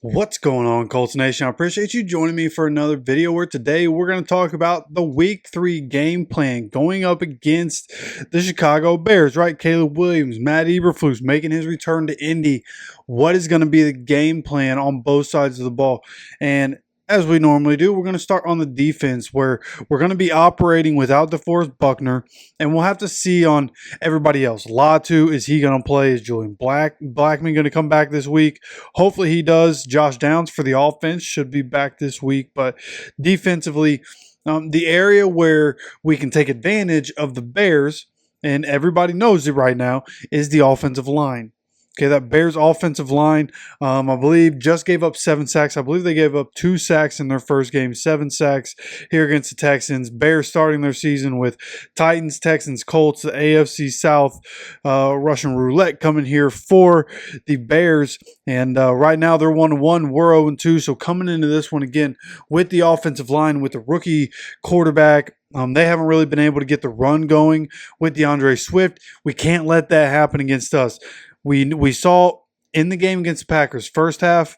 What's going on, Colts Nation? I appreciate you joining me for another video where today we're going to talk about the Week 3 game plan going up against the Chicago Bears, right? Caleb Williams, Matt Eberflus making his return to Indy. What is going to be the game plan on both sides of the ball? And as we normally do, we're going to start on the defense where we're going to be operating without DeForest Buckner, and we'll have to see on everybody else. Latu, is he going to play? Is Julian Blackman going to come back this week? Hopefully he does. Josh Downs for the offense should be back this week, but defensively, the area where we can take advantage of the Bears, and everybody knows it right now, is the offensive line. Okay, that Bears offensive line, I believe, just gave up 7 sacks. I believe they gave up 2 sacks in their first game, 7 sacks here against the Texans. Bears starting their season with Titans, Texans, Colts, the AFC South Russian roulette coming here for the Bears. And right now they're 1-1. We're 0-2. So coming into this one again with the offensive line, with the rookie quarterback, they haven't really been able to get the run going with DeAndre Swift. We can't let that happen against us. We saw in the game against the Packers, first half,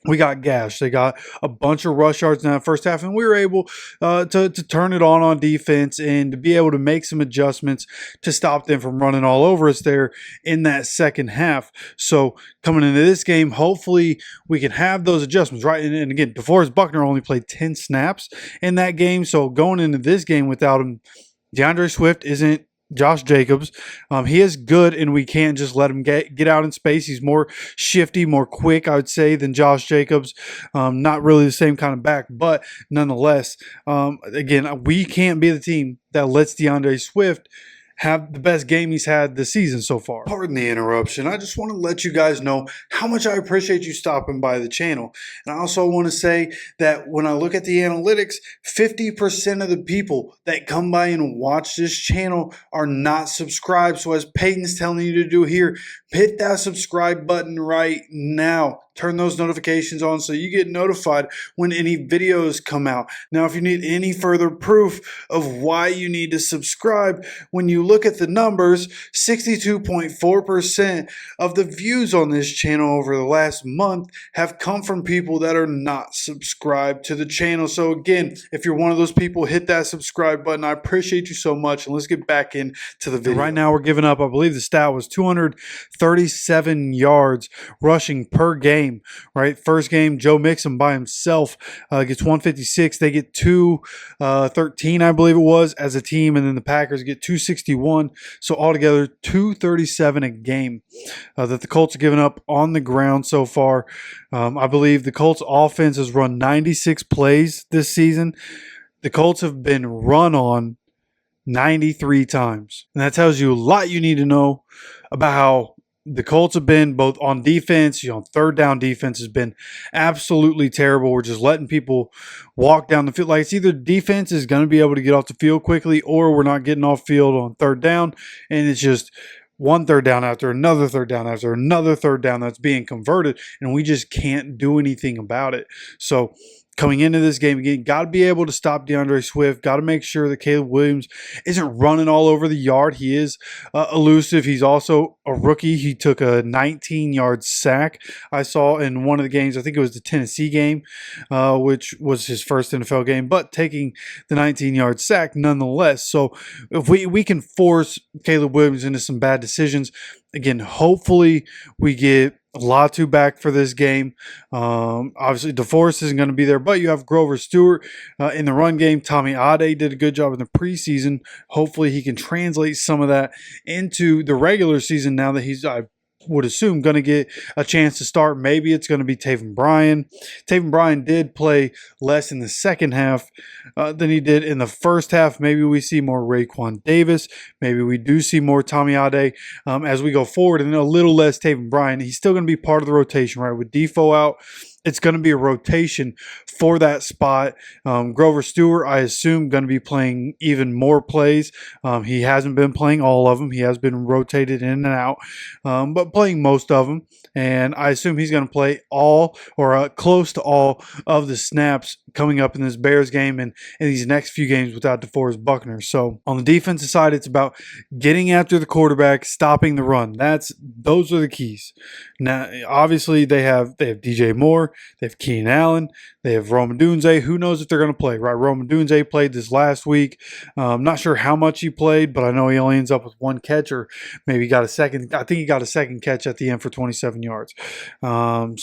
we got gashed. They got a bunch of rush yards in that first half, and we were able to turn it on defense and to be able to make some adjustments to stop them from running all over us there in that second half. So coming into this game, hopefully we can have those adjustments, right? And again, DeForest Buckner only played 10 snaps in that game, so going into this game without him, DeAndre Swift isn't Josh Jacobs. He is good, and we can't just let him get out in space. He's more shifty, more quick, I would say, than Josh Jacobs. Not really the same kind of back, but nonetheless, again, we can't be the team that lets DeAndre Swift have the best game he's had this season so far. Pardon the interruption. I just want to let you guys know how much I appreciate you stopping by the channel. And I also want to say that when I look at the analytics, 50% of the people that come by and watch this channel are not subscribed. So as Peyton's telling you to do here, hit that subscribe button right now. Turn those notifications on so you get notified when any videos come out. Now, if you need any further proof of why you need to subscribe, when you look at the numbers, 62.4% of the views on this channel over the last month have come from people that are not subscribed to the channel. So again, if you're one of those people, hit that subscribe button. I appreciate you so much, and let's get back into the video. Right now, we're giving up, I believe the stat was 237 yards rushing per game. Right, first game, Joe Mixon by himself gets 156. They get 213, I believe it was, as a team, and then the Packers get 261. So altogether, 237 a game that the Colts have given up on the ground so far. I believe the Colts offense has run 96 plays this season. The Colts have been run on 93 times, and that tells you a lot you need to know about how the Colts have been both on defense, third down defense has been absolutely terrible. We're just letting people walk down the field. Like, it's either defense is going to be able to get off the field quickly, or we're not getting off field on third down, and it's just one third down after another third down after another third down that's being converted, and we just can't do anything about it. So coming into this game, again, got to be able to stop DeAndre Swift. Got to make sure that Caleb Williams isn't running all over the yard. He is elusive. He's also a rookie. He took a 19-yard sack I saw in one of the games. I think it was the Tennessee game, which was his first NFL game, but taking the 19-yard sack nonetheless. So if we can force Caleb Williams into some bad decisions, again, hopefully we get Latu back for this game. Obviously, DeForest isn't going to be there, but you have Grover Stewart in the run game. Tommy Ade did a good job in the preseason. Hopefully, he can translate some of that into the regular season now that he's, I would assume, going to get a chance to start. Maybe it's going to be Taven Bryan. Taven Bryan did play less in the second half than he did in the first half. Maybe we see more Raekwon Davis. Maybe we do see more Tommy Ade as we go forward, and a little less Taven Bryan. He's still going to be part of the rotation, right? With Defoe out, it's going to be a rotation for that spot. Grover Stewart, I assume, going to be playing even more plays. He hasn't been playing all of them. He has been rotated in and out, but playing most of them. And I assume he's going to play all or close to all of the snaps coming up in this Bears game and in these next few games without DeForest Buckner. So on the defensive side, it's about getting after the quarterback, stopping the run. Those are the keys. Now, obviously, they have DJ Moore, they have Keenan Allen, they have Rome Odunze. Who knows if they're going to play, right? Rome Odunze played this last week. I'm not sure how much he played, but I know he only ends up with one catch, or maybe got a second. I think he got a second catch at the end for 27 yards. Not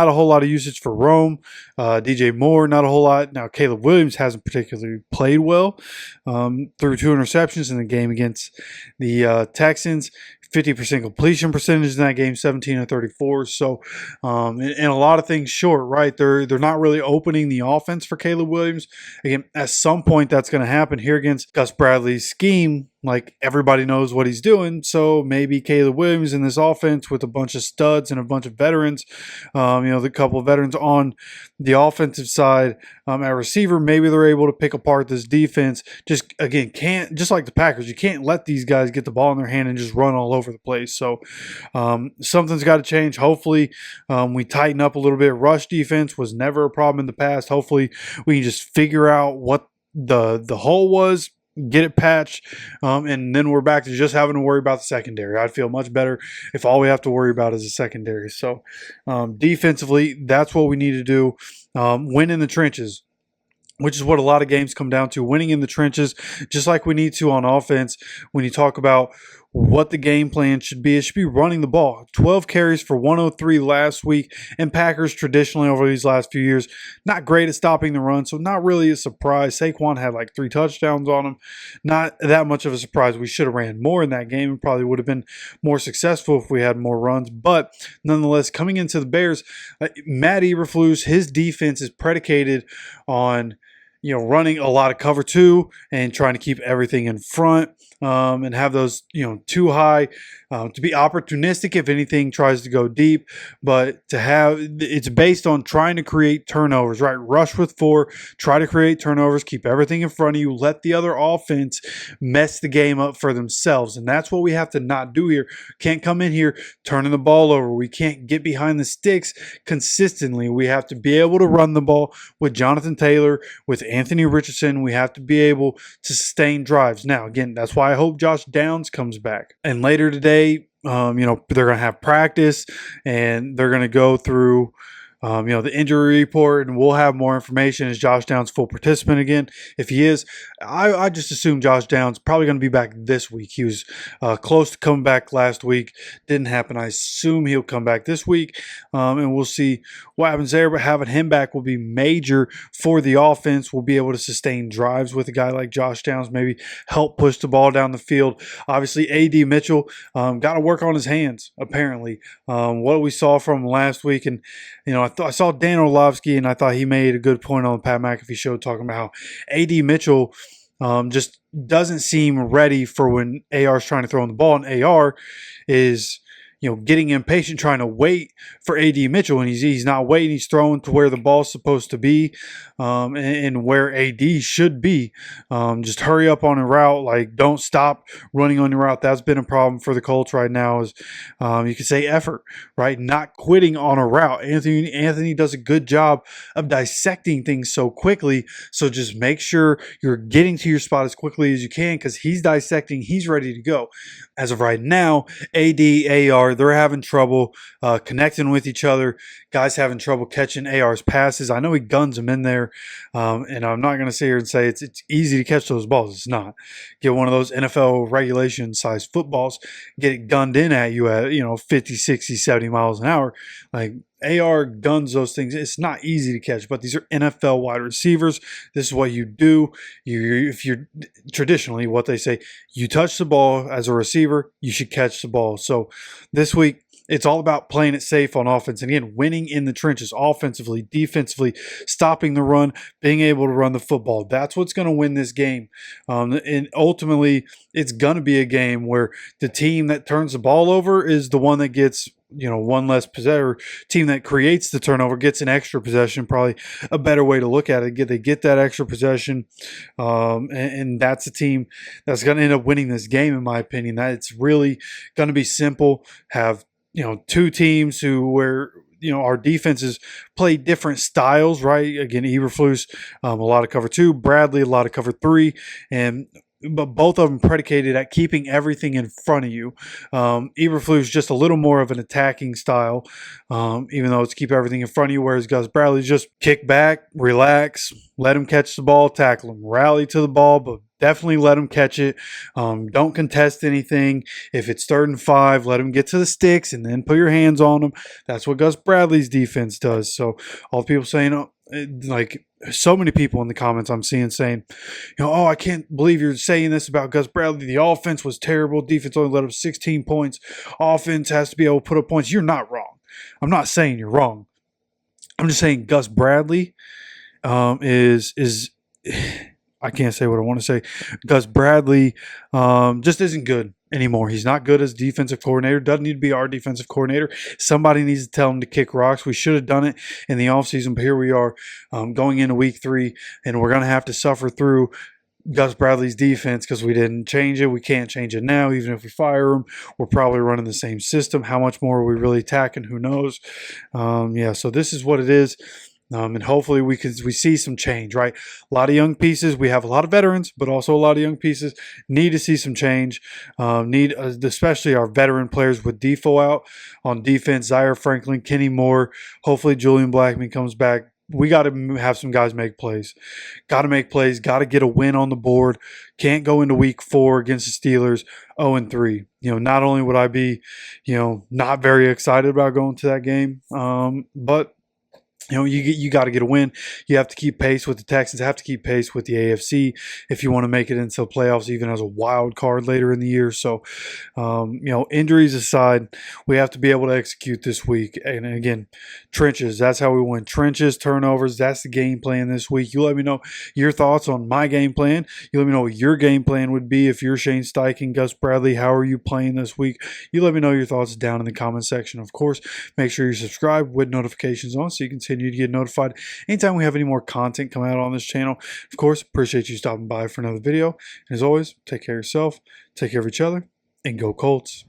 a whole lot of usage for Rome. DJ Moore, not a whole lot. Now, Caleb Williams hasn't particularly played well. Threw 2 interceptions in the game against the Texans. 50% completion percentage in that game, 17 of 34. So, and a lot of things short, right? They're not really opening the offense for Caleb Williams. Again, at some point that's going to happen here against Gus Bradley's scheme. Like, everybody knows what he's doing, so maybe Caleb Williams in this offense with a bunch of studs and a bunch of veterans, the couple of veterans on the offensive side at receiver, maybe they're able to pick apart this defense. Just like the Packers, you can't let these guys get the ball in their hand and just run all over the place. So something's got to change. Hopefully we tighten up a little bit. Rush defense was never a problem in the past. Hopefully we can just figure out what the hole was, get it patched, and then we're back to just having to worry about the secondary. I'd feel much better if all we have to worry about is the secondary. So defensively, that's what we need to do. Win in the trenches, which is what a lot of games come down to, winning in the trenches, just like we need to on offense. When you talk about what the game plan should be, it should be running the ball. 12 carries for 103 last week, and Packers traditionally over these last few years, not great at stopping the run, so not really a surprise. Saquon had like 3 touchdowns on him. Not that much of a surprise. We should have ran more in that game and probably would have been more successful if we had more runs, but nonetheless, coming into the Bears, Matt Eberflus, his defense is predicated on running a lot of cover 2 and trying to keep everything in front, and have those, too high, to be opportunistic if anything tries to go deep, but it's based on trying to create turnovers, right? Rush with 4, try to create turnovers, keep everything in front of you, let the other offense mess the game up for themselves. And that's what we have to not do here. Can't come in here turning the ball over. We can't get behind the sticks consistently. We have to be able to run the ball with Jonathan Taylor, with Anthony Richardson. We have to be able to sustain drives. Now, again, that's why I hope Josh Downs comes back. And later today, they're going to have practice and they're going to go through the injury report, and we'll have more information. Is Josh Downs full participant again? If he is, I just assume Josh Downs probably going to be back this week. He was close to coming back last week. Didn't happen. I assume he'll come back this week, and we'll see what happens there. But having him back will be major for the offense. We'll be able to sustain drives with a guy like Josh Downs, maybe help push the ball down the field. Obviously, A.D. Mitchell got to work on his hands, apparently. What we saw from last week, and I saw Dan Orlovsky, and I thought he made a good point on the Pat McAfee show talking about how A.D. Mitchell just doesn't seem ready for when AR is trying to throw in the ball, and AR is getting impatient, trying to wait for A.D. Mitchell, and he's not waiting. He's throwing to where the ball's supposed to be, and where A.D. should be. Just hurry up on a route. Like, don't stop running on your route. That's been a problem for the Colts right now. Is you could say effort, right? Not quitting on a route. Anthony does a good job of dissecting things so quickly. So just make sure you're getting to your spot as quickly as you can, because he's dissecting. He's ready to go. As of right now, A.D., AR, they're having trouble connecting with each other. Guys having trouble catching AR's passes. I know he guns them in there, and I'm not going to sit here and say it's easy to catch those balls. It's not. Get one of those NFL regulation-sized footballs, get it gunned in at you at 50, 60, 70 miles an hour. Like, AR guns those things. It's not easy to catch, but these are NFL wide receivers. This is what you do. If you're traditionally what they say, you touch the ball as a receiver, you should catch the ball. So this week, it's all about playing it safe on offense. And again, winning in the trenches, offensively, defensively, stopping the run, being able to run the football. That's what's going to win this game. And ultimately, it's going to be a game where the team that turns the ball over is the one that gets one less possession. Team that creates the turnover gets an extra possession. Probably a better way to look at it. They get that extra possession, and that's a team that's going to end up winning this game, in my opinion. That it's really going to be simple. Have two teams where our defenses play different styles, right? Again, Eberflus, a lot of cover 2, Bradley, a lot of cover 3, but both of them predicated at keeping everything in front of you. Eberflus is just a little more of an attacking style, even though it's keep everything in front of you, whereas Gus Bradley just kick back, relax, let him catch the ball, tackle him, rally to the ball, but definitely let him catch it. Don't contest anything. If it's 3rd and 5, let him get to the sticks and then put your hands on them. That's what Gus Bradley's defense does. So all the people saying, like so many people in the comments I'm seeing saying, oh, I can't believe you're saying this about Gus Bradley. The offense was terrible. Defense only let up 16 points. Offense has to be able to put up points. You're not wrong. I'm not saying you're wrong. I'm just saying Gus Bradley is I can't say what I want to say. Gus Bradley just isn't good anymore. He's not good as defensive coordinator. Doesn't need to be our defensive coordinator. Somebody needs to tell him to kick rocks. We should have done it in the offseason, but here we are going into week 3, and we're going to have to suffer through Gus Bradley's defense because we didn't change it. We can't change it now. Even if we fire him, we're probably running the same system. How much more are we really attacking? Who knows? Yeah, so this is what it is. And hopefully we see some change, right? A lot of young pieces. We have a lot of veterans, but also a lot of young pieces. Need to see some change. Especially our veteran players with Defoe out on defense. Zaire Franklin, Kenny Moore. Hopefully Julian Blackman comes back. We got to have some guys make plays. Got to make plays. Got to get a win on the board. Can't go into week 4 against the Steelers 0-3. Not only would I be, not very excited about going to that game, but you got to get a win. You have to keep pace with the Texans, have to keep pace with the AFC if you want to make it into the playoffs, even as a wild card later in the year. So, injuries aside, we have to be able to execute this week. And again, trenches, that's how we win. Trenches, turnovers, that's the game plan this week. You let me know your thoughts on my game plan. You let me know what your game plan would be if you're Shane Steichen, Gus Bradley. How are you playing this week? You let me know your thoughts down in the comment section. Of course, make sure you subscribe with notifications on so you can continue to get notified anytime we have any more content come out on this channel. Of course, appreciate you stopping by for another video. And as always, take care of yourself, take care of each other, and go Colts.